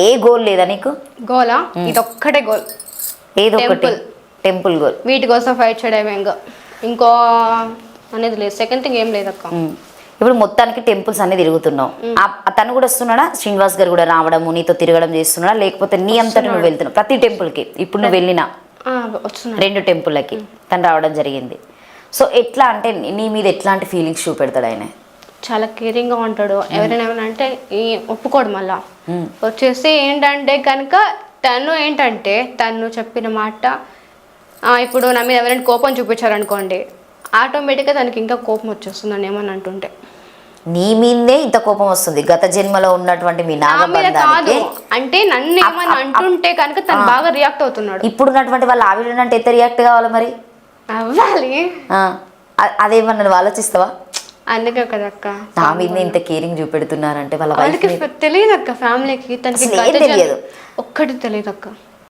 ఏ goal లేదా నీకు? గోలా ఇది ఒక్కటే గోల్. ఏదో ఒకటి టెంపుల్ గోల్. వీటి కోసం ఫైట్ చేయడమే, ఇంకో అనేది లేదు. సెకండ్ థింగ్ ఏం లేదక్క. ఇప్పుడు మొత్తానికి టెంపుల్స్ అన్ని తిరుగుతున్నావు. తను కూడా వస్తున్నాడా? శ్రీనివాస్ గారు కూడా రావడము నీతో తిరగడం చేస్తున్నాడా, లేకపోతే నీ అంతటి నువ్వు వెళ్తున్నావు ప్రతి టెంపుల్కి? ఇప్పుడు నువ్వు వెళ్ళిన 2 టెంపుల్లకి తను రావడం జరిగింది. సో ఎట్లా అంటే నీ మీద ఎట్లాంటి ఫీలింగ్స్ చూపెడతాడు ఆయన? చాలా కేరింగ్గా ఉంటాడు. ఎవరైనా ఏమైనా అంటే ఒప్పుకోడు. మళ్ళా వచ్చేసి ఏంటంటే కనుక తను చెప్పిన మాట, ఇప్పుడు నా మీద ఎవరైనా కోపం చూపించారనుకోండి, ఆటోమేటిక్గా తనకి ఇంకా కోపం వచ్చేస్తుందని ఏమని అంటుంటే. నీ మీదే ఇంత కోపం వస్తుంది? గత జన్మలో ఉన్నటువంటి మీ కాదు అంటే నన్ను ఏమని అంటుంటే కనుక తను బాగా రియాక్ట్ అవుతున్నాడు. ఇప్పుడు ఉన్నటువంటి వాళ్ళ ఆవిడ అంటే ఎంత రియాక్ట్ కావాలి మరి? అవ్వాలి. అదేమన్నా నువ్వు ఆలోచిస్తావా? అందుకే కదక్క నా మీద ఇంత కేరింగ్ చూపెడుతున్నారంటే వాళ్ళకి తెలియదు అక్క. ఫ్యామిలీకి తనకి తెలియదు. ఒక్కటి తెలియదు అక్క.